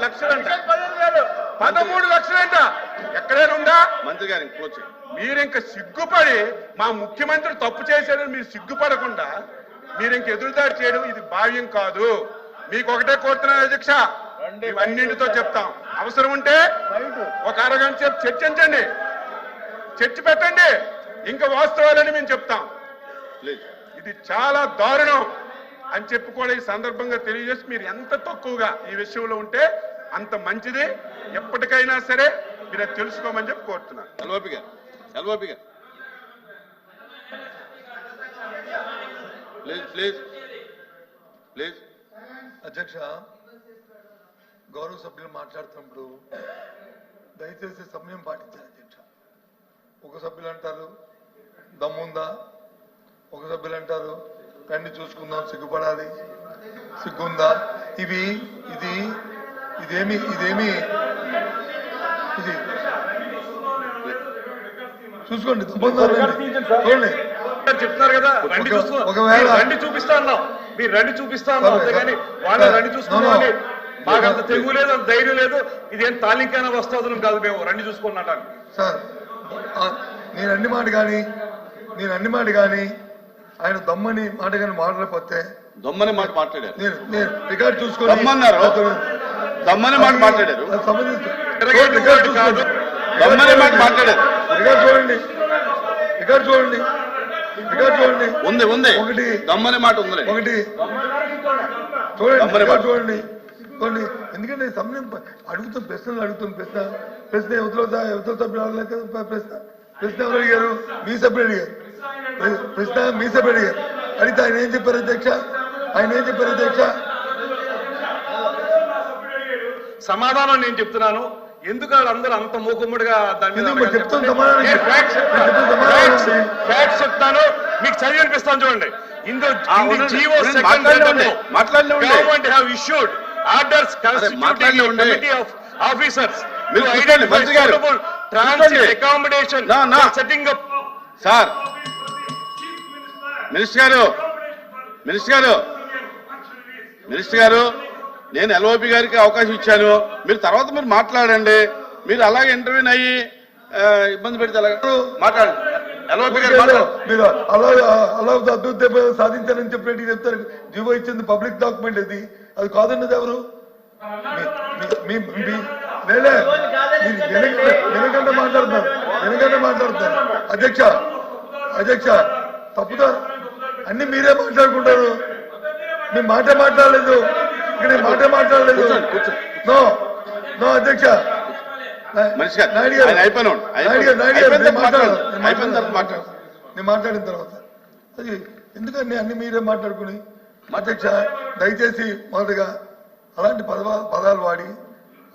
లక్షలంట 13 లక్షలంట ఎక్కడైనా ఉందా మంత్రి గారు మీరు ఇంకా సిగ్గుపడి మా ముఖ్యమంత్రి తప్పు చేశారని మీరు సిగ్గుపడకుండా మీరు ఇంక ఎదురుదాడి చేయడం ఇది భావ్యం కాదు. మీకు ఒకటే కోరుతున్నాను అధ్యక్ష, ఇవన్నింటితో చెప్తాం. అవసరం ఉంటే ఒక అరగంట సేపు చర్చించండి, చర్చ పెట్టండి, ఇంకా వాస్తవాలని మేము చెప్తాం. ఇది చాలా దారుణం అని చెప్పి కూడా ఈ సందర్భంగా తెలియజేసి మీరు ఎంత తక్కువగా ఈ విషయంలో ఉంటే అంత మంచిది. ఎప్పటికైనా సరే మీరు తెలుసుకోమని చెప్పి కోరుతున్నాను. ప్లీజ్ అధ్యక్ష, గౌరవ సభ్యులు మాట్లాడుతున్నప్పుడు దయచేసి సమయం పాటించాలి అధ్యక్ష. ఒక సభ్యులు అంటారు దమ్ముందా, ఒక సభ్యులు అంటారు రండి చూసుకుందాం, సిగ్గుపడాలి, సిగ్గుందా, ఇదేమి చూసుకోండి. చూడండి చెప్తున్నారు కదా, ఒకవేళ రండి చూపిస్తా అన్నాం, మీరు రండి చూపిస్తా అన్నాం, అంతేగాని వాళ్ళు రండి చూసుకున్నాం. మాకు అంత తెగువ లేదు, అంత ధైర్యం లేదు. ఇదేం తాలింకైనా వస్తాదులం కాదు, మేము రండి చూసుకున్నట్టు. సార్ నేను అన్ని మాట కానీ ఆయన దమ్మని మాట కానీ మాట్లాడకపోతే దమ్మని మాట మాట్లాడారు. నేను రికార్డు చూసుకొని దమ్మన్నారు, దమ్మని మాట మాట్లాడారు, దమ్మని మాట మాట్లాడారు. రికార్డు చూడండి ఉంది ఒకటి దమ్మని మాట ఉంది, ఒకటి చూడండి, చూడండి కొన్ని. ఎందుకంటే సమయం అడుగుతున్న ప్రశ్న యువతల సభ్యులు అడగలేదు కదా. ప్రశ్న ఎవరు అడిగారు? మీ సభ్యులు అడిగారు. అడిగితే ఆయన ఏం చెప్పారు అధ్యక్ష? సమాధానం నేను చెప్తున్నాను. ఎందుకు వాళ్ళందరూ అంత మూకుమ్ముడిగా దాన్ని చెప్తాను, చెప్తాను, మీకు చదివి అనిపిస్తాను. చూడండి, government have issued orders committee of officers transit accommodation setting up. Sir minister గారు నేను ఎల్ఓపి గారికి అవకాశం ఇచ్చాను, మీరు తర్వాత మీరు మాట్లాడండి. మీరు అలాగే ఇంటర్వ్యూని అయ్యి ఇబ్బంది పెడితే మాట్లాడండి. ఎల్ఓపి గారు మీరు అలా అద్భుత సాధించారని చెప్పినట్టు చెప్తారు. జీవో ఇచ్చింది పబ్లిక్ డాక్యుమెంట్, అది కాదన్నది ఎవరు? వెనకంటే మాట్లాడుతున్నారు అధ్యక్ష తప్పుతా. అన్ని మీరే మాట్లాడుకుంటారు, మేము మాట్లాడలేదు, ఇక్కడ మాట్లాడలేదు. నో అధ్యక్ష, నేను మాట్లాడిన తర్వాత అది ఎందుకండి అన్ని మీరే మాట్లాడుకుని. అధ్యక్ష దయచేసి మొదటగా అలాంటి పదాలు వాడి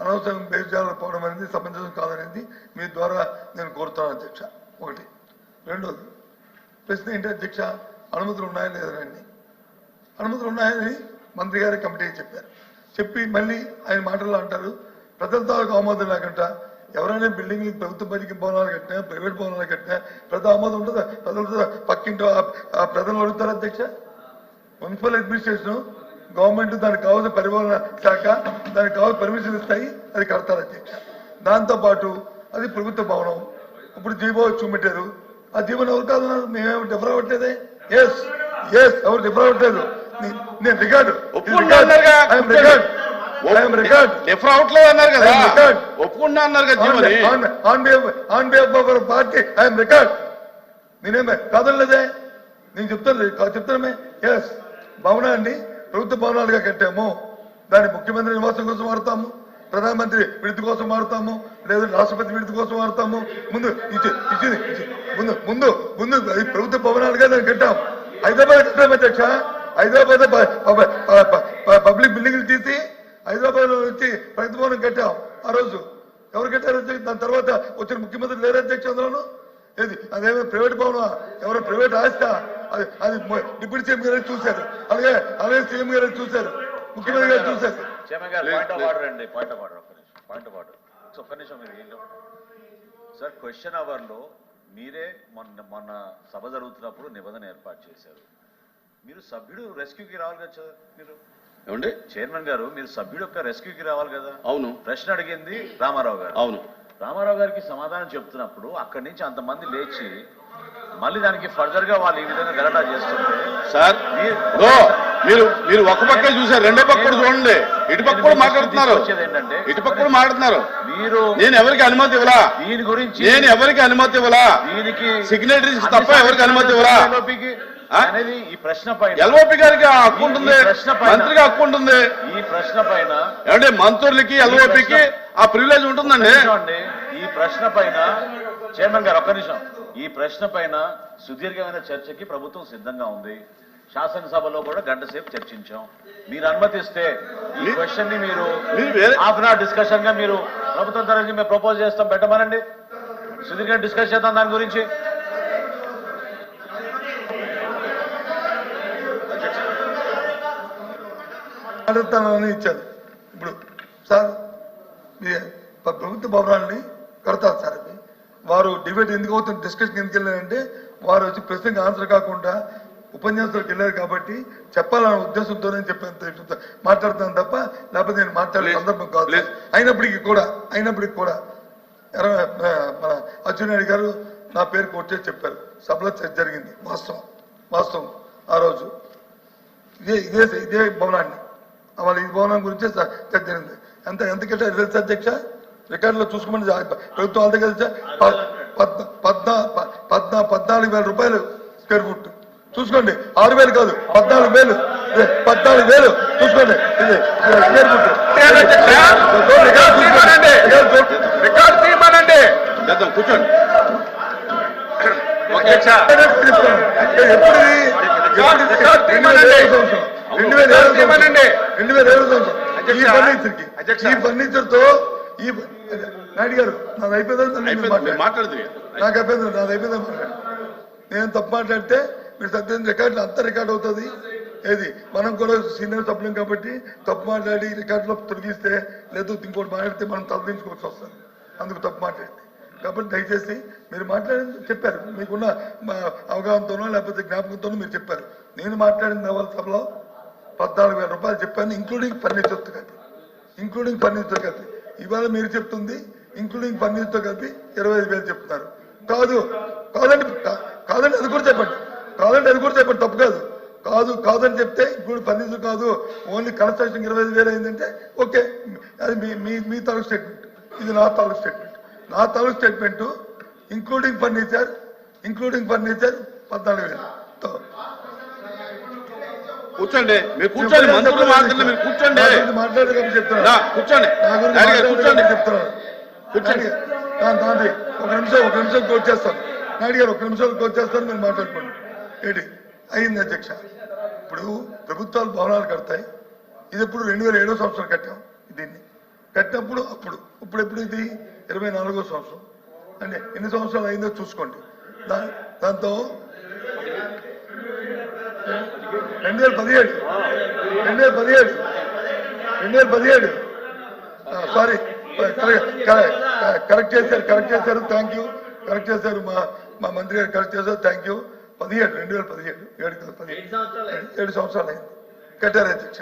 అనవసరం బేజాలు పోవడం అనేది సమంజసం కాదనేది మీ ద్వారా నేను కోరుతాను అధ్యక్ష. ఒకటి. రెండోది ప్రశ్న ఏంటి అధ్యక్ష, అనుమతులు ఉన్నాయా లేదండి? అనుమతులు ఉన్నాయని మంత్రి గారి కమిటీకి చెప్పి మళ్ళీ ఆయన మాటల్లో అంటారు ప్రజల తాలూకు ఆమోదం లేకుండా ఎవరైనా బిల్డింగ్ ప్రభుత్వ బడికి భవనాలు కట్టినా, ప్రైవేట్ భవనాలు కట్టినా ప్రజల ఆమోదం ఉంటుందా? ప్రజలతో పక్కింటో ఆ ప్రజలు అడుగుతారు అధ్యక్ష. మున్సిపల్ అడ్మినిస్ట్రేషన్ గవర్నమెంట్ దానికి కావాల్సిన పరిపాలన శాఖ దానికి కావాల్సిన పర్మిషన్ ఇస్తాయి, అది కడతారు అధ్యక్ష. దాంతోపాటు అది ప్రభుత్వ భవనం. ఇప్పుడు జీవో చూపెట్టారు, ఆ జీవోని ఎవరు కాదన్నారు? మేమేమి డిఫర్ అవ్వట్లేదే. ఎవరు డిఫర్ అవ్వట్లేదు. నేను రికార్డు పార్టీ ఐఎమ్ రికార్డ్. నేనేమే కాదనలేదే, నేను చెప్తానమే. భవనం అండి ప్రభుత్వ భవనాలుగా కట్టాము, దాన్ని ముఖ్యమంత్రి నివాసం కోసం వాడతాము, ప్రధానమంత్రి విడుదల కోసం వాడతాము, లేదా రాష్ట్రపతి విడుదల కోసం వాడతాము. ముందు ప్రభుత్వ భవనాలుగా దాన్ని కట్టాం. హైదరాబాద్ కట్టాము అధ్యక్ష. హైదరాబాద్ పబ్లిక్ బిల్డింగ్లు తీసి హైదరాబాద్ లో వచ్చి ప్రగతి భవనం కట్టాం. ఆ రోజు ఎవరు కట్టారు అధ్యక్ష? దాని తర్వాత వచ్చిన ముఖ్యమంత్రి లేరు అధ్యక్ష. అందులోను ఏది అదేమో ప్రైవేట్ భవనం, ఎవరో ప్రైవేట్ ఆస్తా, అది డిప్యూటీ సీఎం గారు చూశారు, అలాగే సీఎం గారు చూశారు, ముఖ్యమంత్రి గారు చూశారు. సార్ క్వశ్చన్ అవర్ లో మీరే మొన్న సభ జరుగుతున్నప్పుడు నిబంధన ఏర్పాటు చేశారు. మీరు సభ్యుడు రెస్క్యూకి రావాలి కదా సార్. మీరు ఏమండి? చైర్మన్ గారు, మీరు సభ్యుడు యొక్క రెస్క్యూకి రావాలి కదా. అవును, ప్రశ్న అడిగింది రామారావు గారు. అవును. రామారావు గారికి సమాధానం చెప్తున్నప్పుడు అక్కడి నుంచి అంతమంది లేచి మళ్ళీ దానికి ఫర్దర్ గా వాళ్ళు ఈ విధంగా గలాటా చేస్తుంటే సార్ మీరు ఒక పక్కే చూసారు, రెండో పక్క కూడా చూడండి. ఇటు పక్క కూడా మాట్లాడుతున్నారు, ఏంటంటే ఇటు పక్క కూడా మాట్లాడుతున్నారు. మీరు నేను ఎవరికి అనుమతి ఇవ్వలా, దీని గురించి నేను ఎవరికి అనుమతి ఇవ్వలా, దీనికి సిగ్నేటరీస్ తప్ప ఎవరికి అనుమతి ఇవ్వలా అనేది ఈ ప్రశ్న పైన ఎల్ఓపి గారికి హక్కు ఉంటుంది, మంత్రికి హక్కు ఉంటుంది. ఈ ప్రశ్న పైన ఏమంటే మంత్రులకి ఎల్ఓపికి ఆ ప్రివిలేజ్ ఉంటుందండి. ఈ ప్రశ్న పైన చైర్మన్ గారు ఒక్క నిమిషం, ఈ ప్రశ్న పైన సుదీర్ఘమైన చర్చకి ప్రభుత్వం సిద్ధంగా ఉంది. శాసనసభలో కూడా గంట సేపు చర్చించాం. మీరు అనుమతిస్తే ఈ క్వశ్చన్ ని మీరు హాఫ్ అన్ అవర్ డిస్కషన్ గా మీరు ప్రభుత్వం తరఫు మేము ప్రపోజ్ చేస్తాం, పెట్టమనండి. సుదీర్ఘంగా డిస్కస్ చేద్దాం దాని గురించి. మాట్లాడతానని ఇచ్చారు. ఇప్పుడు సార్ ప్రభుత్వ భవనాన్ని కడతారు సార్. అది వారు డిబేట్ ఎందుకు అవుతుంది, డిస్కషన్ ఎందుకు వెళ్ళారంటే వారు వచ్చి ప్రశ్నకి ఆన్సర్ కాకుండా ఉపన్యాసాలకు వెళ్ళారు కాబట్టి చెప్పాలనే ఉద్దేశంతోనే చెప్పాను, మాట్లాడుతాను తప్ప లేకపోతే నేను మాట్లాడే సందర్భం కాదు. అయినప్పటికీ కూడా మన అచ్చెన్నాయుడు గారు నా పేరు కొట్టే చెప్పారు. సభలో చర్చ జరిగింది, వాస్తవం. ఆ రోజు ఇదే భవనాన్ని వాళ్ళ ఈ భవనం గురించే చర్చ జరిగింది. ఎంతకంటే అధ్యక్ష రికార్డులో చూసుకోమని ప్రభుత్వం అంతే కదా 14,000 రూపాయలు స్క్వేర్ ఫుట్ చూసుకోండి. 6,000 కాదు, 14,000 చూసుకోండి. ఇది స్క్వేర్ ఫుట్ కూర్చోండి. ఈ ఫర్నిచర్ తో నాయుడు గారు నాది అయిపోయింది, మాట్లాడుతుంది. నాకు అయిపోయింది, నాది అయిపోయింది. నేను తప్పు మాట్లాడితే మీరు సత్యం రికార్డులు అంతా రికార్డ్ అవుతుంది. ఏది మనం కూడా సీనియర్ సభ్యులం కాబట్టి తప్పు మాట్లాడి రికార్డులో తొలగిస్తే లేదు ఇంకోటి మాట్లాడితే మనం తలదించుకోవాల్సి వస్తుంది. అందుకు తప్పు మాట్లాడింది కాబట్టి దయచేసి మీరు మాట్లాడింది చెప్పారు, మీకున్న అవగాహనతోనో లేకపోతే జ్ఞాపకంతోనో మీరు చెప్పారు. నేను మాట్లాడిన వాళ్ళ సభలో 14,000 రూపాయలు చెప్పాను, ఇంక్లూడింగ్ ఫర్నిచర్తో కలిపి. ఇవాళ మీరు చెప్తుంది ఇంక్లూడింగ్ ఫర్నిచర్తో కలిపి 25,000 చెప్తున్నారు. కాదండి అది కూడా చెప్పండి, తప్పు కాదని చెప్తే ఇప్పుడు ఫర్నిచర్ కాదు, ఓన్లీ కన్స్ట్రక్షన్ 25,000 అయిందంటే ఓకే, అది మీ తాలూకు స్టేట్మెంట్, ఇది నా తాలూకు స్టేట్మెంట్. Including furniture 14,000. కూర్చోండి, మీరు కూర్చోండి. మంత్రులు మాట్లాడండి, మీరు కూర్చోండి. మాట్లాడేది చెప్తున్నా, కూర్చోండి. ఒక నిమిషం కోట్ చేస్తాను. నాయుడు గారు ఒక నిమిషం కోట్ చేస్తాను, మీరు మాట్లాడుకోండి. ఏంటి అయింది అధ్యక్ష? ఇప్పుడు ప్రభుత్వాలు భవనాలు కడతాయి. ఇది ఎప్పుడు 2007వ సంవత్సరం కట్టాం. దీన్ని కట్టినప్పుడు ఇప్పుడు ఎప్పుడు ఇది 24వ సంవత్సరం. అంటే ఎన్ని సంవత్సరాలు అయిందో చూసుకోండి. దాంతో 2017 సారీ కరెక్ట్ చేశారు. Thank you. కరెక్ట్ చేశారు మా మంత్రి గారు, కరెక్ట్ చేశారు. Thank you. 2017 7 సంవత్సరాలు అయింది కట్టారు అధ్యక్ష.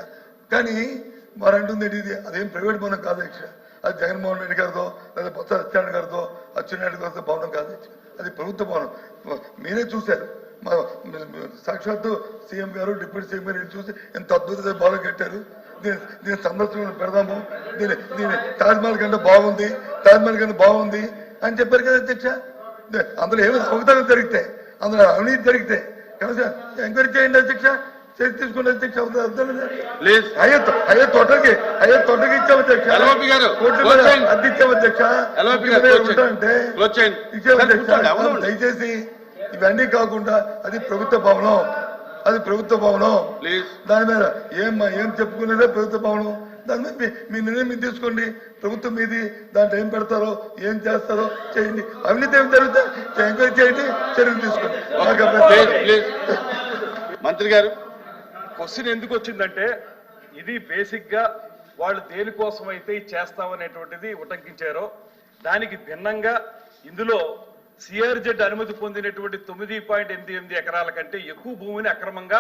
కానీ వారు అంటుంది ఇది అదేం ప్రైవేట్ భవనం కాదు అధ్యక్ష, అది జగన్మోహన్ రెడ్డి గారితో లేదా బొత్స సత్యనారాయణ గారితో అచ్చెన్నాయుడు గారితో భవనం కాదు అధ్యక్ష, అది ప్రభుత్వ భవనం. మీరే చూశారు, సాక్షాత్తు సీఎం గారు డిప్యూటీ సీఎం గారు చూసి ఎంత అద్భుతమైన భవనం కట్టారు. దీని సందర్శన పెడదాము, దీని తాజ్మహల్ కంటే బాగుంది అని చెప్పారు కదా అధ్యక్ష. అందులో ఏమైనా అవకతవకలు జరిగితే, అందులో అవినీతి జరిగితే కనీసం ఎంక్వైరీ చేయండి అధ్యక్ష, చర్య తీసుకునే అధ్యక్ష. అయ్యే తోటకి ఇచ్చాము అధ్యక్ష, అద్దె ఇచ్చాము అధ్యక్ష. అంటే ఇచ్చాము అధ్యక్ష. దయచేసి ఇవన్నీ కాకుండా అది ప్రభుత్వ భవనం, దాని మీద ఏం చెప్పుకునేదే ప్రభుత్వ భవనం. దాని మీద మీ నిర్ణయం మీరు తీసుకోండి. ప్రభుత్వం మీది, దాంట్లో ఏం పెడతారో ఏం చేస్తారో చేయండి. అవినీతి ఏం జరుగుతా ఎంక్వైరీ చేయండి, చర్యలు తీసుకోండి. మంత్రి గారు, క్వశ్చన్ ఎందుకు వచ్చిందంటే ఇది బేసిక్ గా వాళ్ళు దేనికోసం అయితే చేస్తామనేటువంటిది ఉటంకించారో దానికి భిన్నంగా ఇందులో సిఆర్జెడ్ అనుమతి పొందినటువంటి 9.88 ఎకరాల కంటే ఎక్కువ భూమిని అక్రమంగా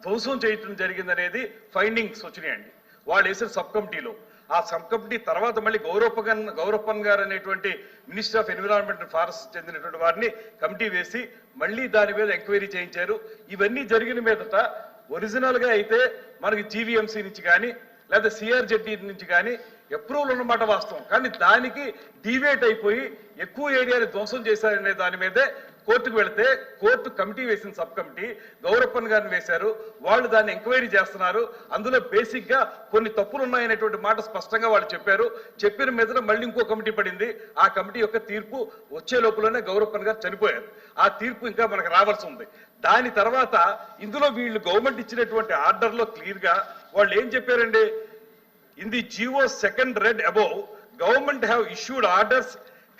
ధ్వంసం చేయటం జరిగిందనేది ఫైండింగ్స్ వచ్చినాయండి వాళ్ళు వేసిన సబ్ కమిటీలో. ఆ సబ్ కమిటీ తర్వాత మళ్ళీ గౌరప్పన్ గారు అనేటువంటి minister of environment and forest చెందినటువంటి వారిని కమిటీ వేసి మళ్ళీ దాని మీద ఎంక్వైరీ చేయించారు. ఇవన్నీ జరిగిన మీదట ఒరిజినల్ గా అయితే మనకి జీవీఎంసీ నుంచి కానీ లేదా సిఆర్జెడ్డి నుంచి కానీ అప్రూవల్ ఉన్నమాట వాస్తవం. కానీ దానికి డీవియేట్ అయిపోయి ఎక్కువ ఏరియాని ధ్వంసం చేశారనే దాని మీదే కోర్టుకు వెళితే కోర్టు కమిటీ వేసిన సబ్ కమిటీ గౌరప్పన్ గారిని వేశారు. వాళ్ళు దాన్ని ఎంక్వైరీ చేస్తున్నారు. అందులో బేసిక్ గా కొన్ని తప్పులు ఉన్నాయనేటువంటి మాట స్పష్టంగా వాళ్ళు చెప్పారు. చెప్పిన మీద మళ్ళీ ఇంకో కమిటీ పడింది. ఆ కమిటీ యొక్క తీర్పు వచ్చే లోపలనే గౌరప్పన్ గారు చనిపోయారు. ఆ తీర్పు ఇంకా మనకు రావాల్సి ఉంది. దాని తర్వాత ఇందులో వీళ్ళు గవర్నమెంట్ ఇచ్చినటువంటి ఆర్డర్లో క్లియర్ గా వాళ్ళు ఏం చెప్పారండి, in the GO second read above government have issued orders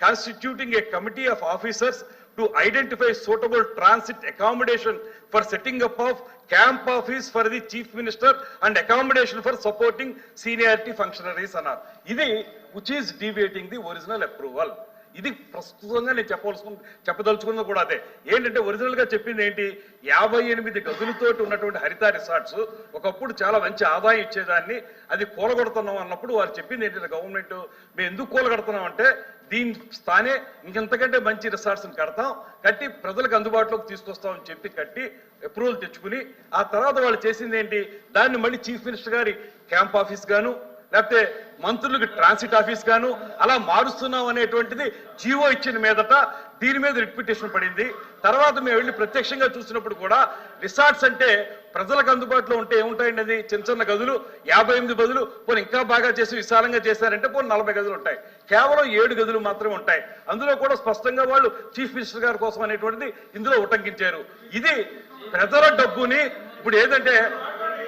constituting a committee of officers to identify suitable transit accommodation for setting up of camp office for the chief minister and accommodation for supporting seniority functionaries అన్నారు. ఇది which is deviating the original approval. ఇది ప్రస్తుతంగా నేను చెప్పదలుచుకున్నది కూడా అదే. ఏంటంటే original గా చెప్పింది ఏంటి, 58 గదులతోటి ఉన్నటువంటి హరిత రిసార్ట్స్ ఒకప్పుడు చాలా మంచి ఆదాయం ఇచ్చేదాన్ని, అది కూలగొడుతున్నాం అన్నప్పుడు వారు చెప్పింది ఏంటంటే గవర్నమెంట్ మేము ఎందుకు కూలగొడుతున్నాం అంటే దీని స్థానే ఇంకెంతకంటే మంచి రిసార్ట్స్ కడతాం, కట్టి ప్రజలకు అందుబాటులోకి తీసుకొస్తామని చెప్పి కట్టి అప్రూవల్ తెచ్చుకుని ఆ తర్వాత వాళ్ళు చేసింది ఏంటి, దాన్ని మళ్ళీ చీఫ్ మినిస్టర్ గారి క్యాంప్ ఆఫీస్ గాను లేకపోతే మంత్రులకు ట్రాన్సిట్ ఆఫీస్ గాను అలా మారుస్తున్నాం అనేటువంటిది జీవో ఇచ్చిన మీదట దీని మీద రిట్ పిటిషన్ పడింది. తర్వాత మేము వెళ్ళి ప్రత్యక్షంగా చూసినప్పుడు కూడా రిసార్ట్స్ అంటే ప్రజలకు అందుబాటులో ఉంటే ఏముంటాయండి, అది చిన్న చిన్న గదులు 58 బదులు పోనీ ఇంకా బాగా చేసి విశాలంగా చేశారంటే పోనీ 40 గదులు ఉంటాయి. కేవలం 7 గదులు మాత్రమే ఉంటాయి. అందులో కూడా స్పష్టంగా వాళ్ళు చీఫ్ మినిస్టర్ గారి కోసం అనేటువంటిది ఇందులో ఉటంకించారు. ఇది ప్రజల డబ్బుని ఇప్పుడు ఏదంటే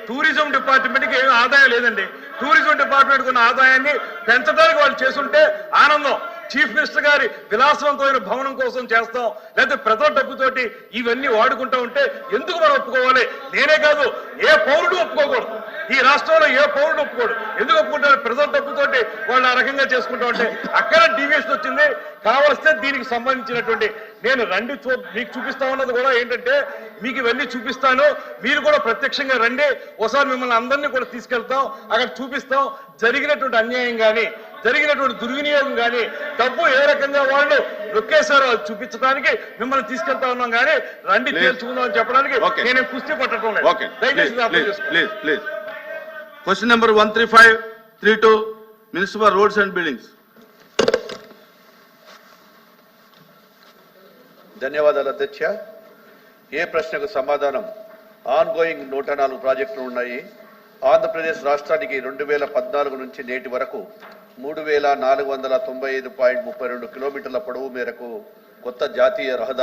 టూరిజం డిపార్ట్మెంట్కి ఏమీ ఆదాయం లేదండి. టూరిజం డిపార్ట్మెంట్ ఉన్న ఆదాయాన్ని పెంచడానికి వాళ్ళు చేస్తుంటే ఆనందం. చీఫ్ మినిస్టర్ గారి విలాసవంతమైన భవనం కోసం చేస్తాం లేకపోతే ప్రజల డబ్బుతోటి ఇవన్నీ వాడుకుంటా ఉంటే ఎందుకు మనం ఒప్పుకోవాలి? నేనే కాదు, ఏ పౌరుడు ఒప్పుకోకూడదు. ఈ రాష్ట్రంలో ఏ పౌరుడు ఒప్పుకోడు. ఎందుకు ఒప్పుకుంటారు? ప్రజల డబ్బుతోటి వాళ్ళు ఆ రకంగా చేసుకుంటా ఉంటే అక్కడ డీవియేషన్ వచ్చింది. కావలిస్తే దీనికి సంబంధించినటువంటి నేను రండి మీకు చూపిస్తా ఉన్నది కూడా ఏంటంటే మీకు ఇవన్నీ చూపిస్తాను, మీరు కూడా ప్రత్యక్షంగా రండి, ఒకసారి మిమ్మల్ని అందరినీ కూడా తీసుకెళ్తాం, అక్కడ చూపిస్తాం జరిగినటువంటి అన్యాయం కానీ జరిగినటువంటి దుర్వినియోగం కానీ డబ్బు ఏ రకంగా వాళ్ళు నొక్కేశారో అది చూపించడానికి మిమ్మల్ని తీసుకెళ్తా ఉన్నాం. కానీ రండి తేల్చుకుందాం అని చెప్పడానికి నేనే కుస్తీ పట్టడం లేదు. దయచేసి question number 13532 municipal roads and buildings. ధన్యవాదాలు అధ్యక్ష. ఏ ప్రశ్నకు సమాధానం? ఆన్ గోయింగ్ 104 ప్రాజెక్టులు ఉన్నాయి. ఆంధ్రప్రదేశ్ రాష్ట్రానికి 2014 నుంచి నేటి వరకు 3495.32 కిలోమీటర్ల పొడవు మేరకు కొత్త జాతీయ రహదారి